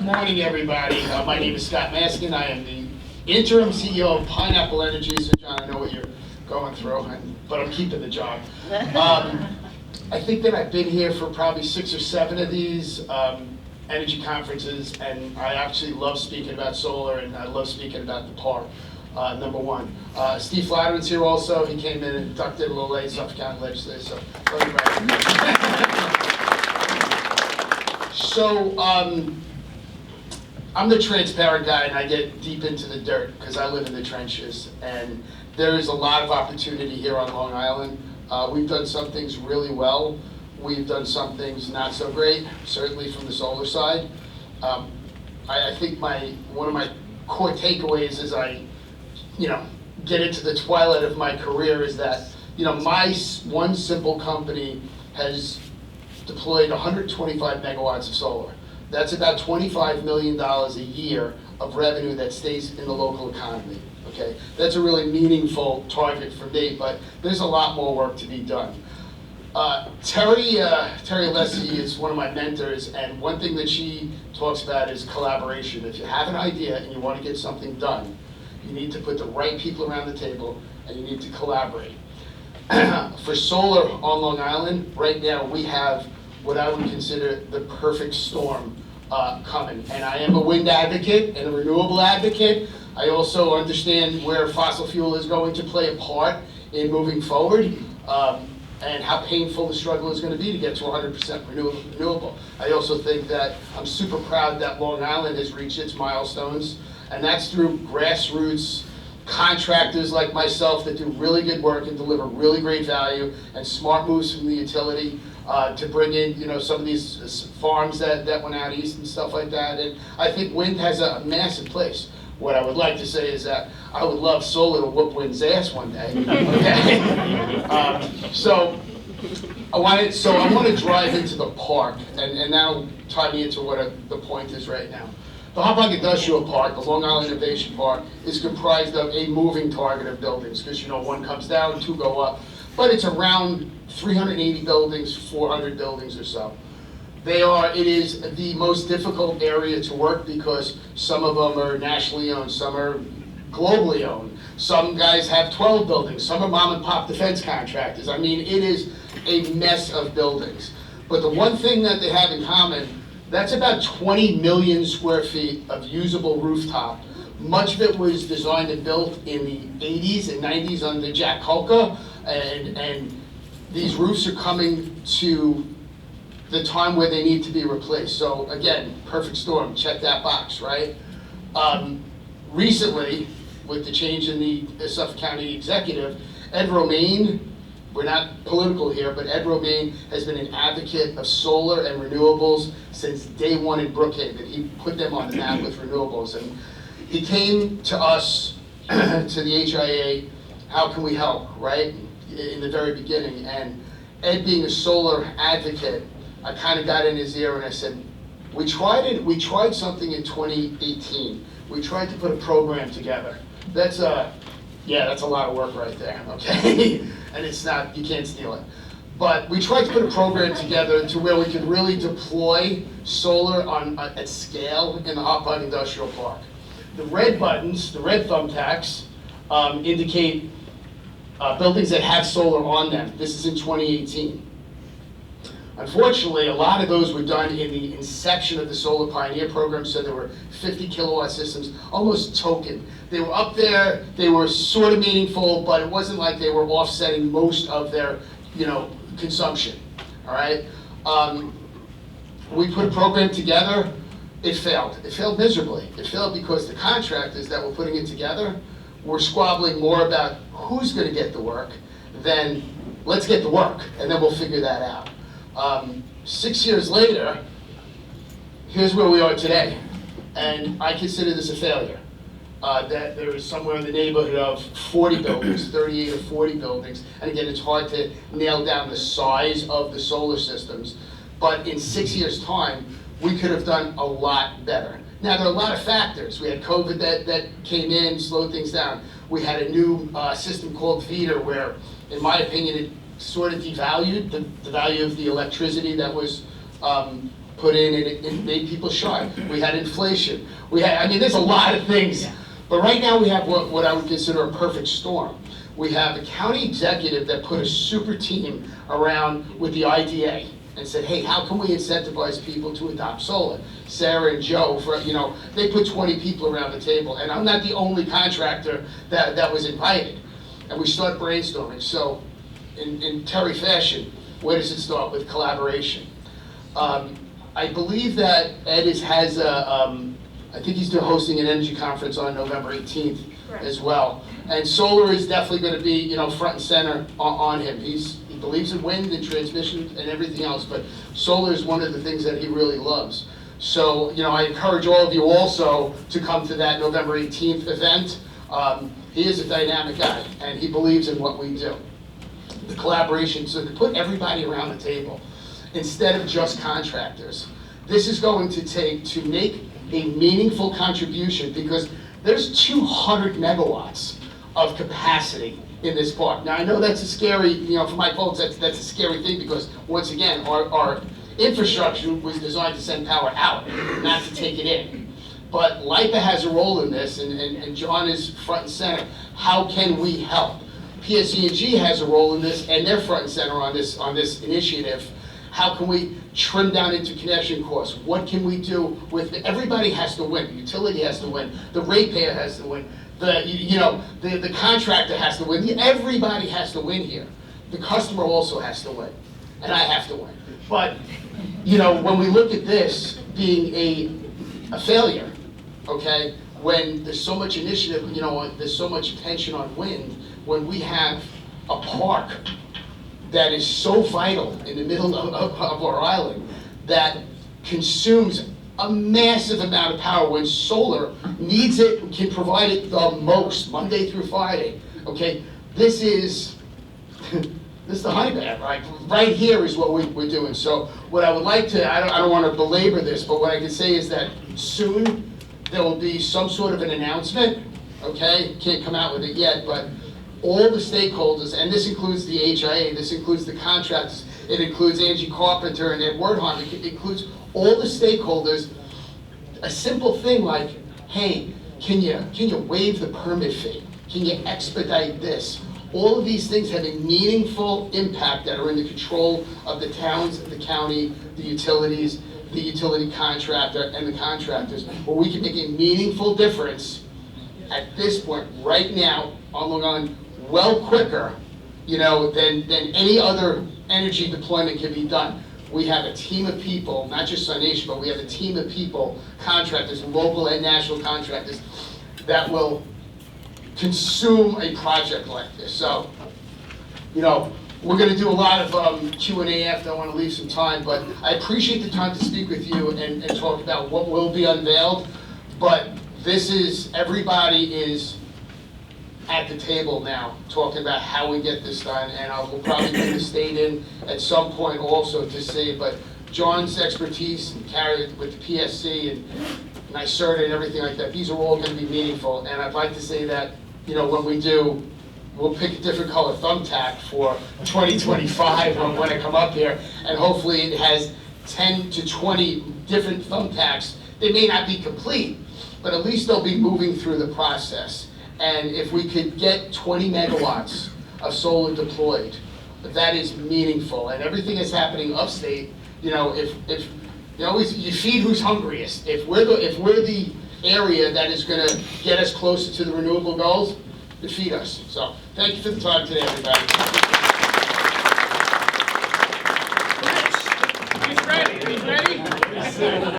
morning, everybody. My name is Scott Maskin. I am the interim CEO of Pineapple Energy. So, John, I know what you're going through, but I'm keeping the job. I think that I've been here for probably 6 or 7 of these energy conferences, and I actually love speaking about solar, and I love speaking about the park. Number one. Steve Flattery's here also. He came in and ducked in a little late, Suffolk County Legislature. So, I'm the transparent guy, and I get deep into the dirt because I live in the trenches. And there is a lot of opportunity here on Long Island. We've done some things really well. We've done some things not so great, certainly from the solar side. I think one of my core takeaways as I get into the twilight of my career is that, my one simple company has deployed 125 megawatts of solar. That's about $25 million a year of revenue that stays in the local economy, okay? That's a really meaningful target for me, but there's a lot more work to be done. Terry Leslie is one of my mentors, and one thing that she talks about is collaboration. If you have an idea and you want to get something done, you need to put the right people around the table, and you need to collaborate. For solar on Long Island, right now we have what I would consider the perfect storm coming. And I am a wind advocate and a renewable advocate. I also understand where fossil fuel is going to play a part in moving forward, and how painful the struggle is going to be to get to 100% renewable. I also think that I'm super proud that Long Island has reached its milestones, and that's through grassroots contractors like myself that do really good work and deliver really great value, and smart moves from the utility to bring in, some of these farms that went out east and stuff like that. And I think wind has a massive place. What I would like to say is that I would love solar to whoop wind's ass one day. Okay? So I want to drive into the park, and that'll tie me into what the point is right now. The Hauppauge Industrial Park, the Long Island Innovation Park, is comprised of a moving target of buildings, because one comes down, 2 go up, but it's around 380 buildings, 400 buildings or so. It is the most difficult area to work because some of them are nationally owned, some are globally owned. Some guys have 12 buildings, some are mom and pop defense contractors. I mean, it is a mess of buildings. But the one thing that they have in common, that's about 20 million square feet of usable rooftop. Much of it was designed and built in the 80s and 90s under Jack Hulka, and these roofs are coming to the time where they need to be replaced. So again, perfect storm, check that box, right? Recently, with the change in the Suffolk County executive, Ed Romaine, we're not political here, but Ed Romaine has been an advocate of solar and renewables since day one in Brookhaven. He put them on the map with renewables. And he came to us, to the HIA, how can we help, right? In the very beginning. And Ed being a solar advocate, I kind of got in his ear and I said, we tried something in 2018. We tried to put a program together. That's a lot of work right there, okay? And it's not, you can't steal it. But we tried to put a program together to where we could really deploy solar at scale in the Hauppauge Industrial Park. The red buttons, the red thumbtacks, indicate buildings that have solar on them. This is in 2018. Unfortunately, a lot of those were done in the inception of the Solar Pioneer program, so there were 50 kilowatt systems, almost token. They were up there, they were sort of meaningful, but it wasn't like they were offsetting most of their, consumption, all right? We put a program together, it failed. It failed miserably. It failed because the contractors that were putting it together were squabbling more about who's gonna get the work than let's get the work, and then we'll figure that out. 6 years later, here's where we are today, and I consider this a failure. That there is somewhere in the neighborhood of 40 buildings, 38 or 40 buildings, and again, it's hard to nail down the size of the solar systems, but in 6 years' time, we could have done a lot better. Now, there are a lot of factors. We had COVID that came in, slowed things down. We had a new system called VEDR, where, in my opinion, it sort of devalued the value of the electricity that was put in, and it made people shy. We had inflation. I mean, there's a lot of things. Yeah. But right now we have what I would consider a perfect storm. We have a county executive that put a super team around with the IDA and said, hey, how can we incentivize people to adopt solar? Sarah and Joe, they put 20 people around the table, and I'm not the only contractor that was invited. And we start brainstorming. So in Terry fashion, where does it start? With collaboration. I believe that Ed has I think he's hosting an energy conference on November 18th as well. And solar is definitely going to be, front and center on him. He believes in wind and transmission and everything else, but solar is one of the things that he really loves. So, I encourage all of you also to come to that November 18th event. He is a dynamic guy, and he believes in what we do. The collaboration, so to put everybody around the table, instead of just contractors. This is going to take to make a meaningful contribution, because there's 200 megawatts of capacity in this park. Now, I know that's a scary, for my folks, that's a scary thing, because once again, our infrastructure was designed to send power out, not to take it in. But LIPA has a role in this, and John is front and center. How can we help? PSE&G has a role in this, and they're front and center on this initiative. How can we trim down interconnection costs? What can we do with, everybody has to win. The utility has to win. The ratepayer has to win. The contractor has to win. Everybody has to win here. The customer also has to win, and I have to win. But, when we look at this being a failure, okay, when there's so much initiative, there's so much attention on wind, when we have a park that is so vital in the middle of our island that consumes a massive amount of power, when solar needs it, can provide it the most, Monday through Friday, okay? This is the high band, right? Right here is what we're doing. So what I would like to, I don't want to belabor this, but what I can say is that soon there will be some sort of an announcement, okay? Can't come out with it yet, but all the stakeholders, and this includes the HIA, this includes the contractors, it includes Angie Carpenter and Ed Wordheim, it includes all the stakeholders. A simple thing like, hey, can you waive the permit fee? Can you expedite this? All of these things have a meaningful impact that are in the control of the towns, the county, the utilities, the utility contractor, and the contractors, where we can make a meaningful difference at this point, right now, on Long Island, well quicker, than any other energy deployment can be done. We have a team of people, not just SUNation, but we have a team of people, contractors, local and national contractors, that will consume a project like this. So, we're going to do a lot of Q&A after. I want to leave some time, but I appreciate the time to speak with you and talk about what will be unveiled. But everybody is at the table now, talking about how we get this done, and I will probably bring the state in at some point also to see, but John's expertise and carry it with the PSC and NYSERDA and everything like that, these are all going to be meaningful, and I'd like to say that, when we do, we'll pick a different color thumbtack for 2025 when I come up here, and hopefully it has 10 to 20 different thumbtacks. They may not be complete, but at least they'll be moving through the process. And if we could get 20 megawatts of solar deployed, that is meaningful. And everything that's happening upstate, if you feed who's hungriest. If we're the area that is going to get us closer to the renewable goals, to feed us. So thank you for the time today, everybody. He's ready.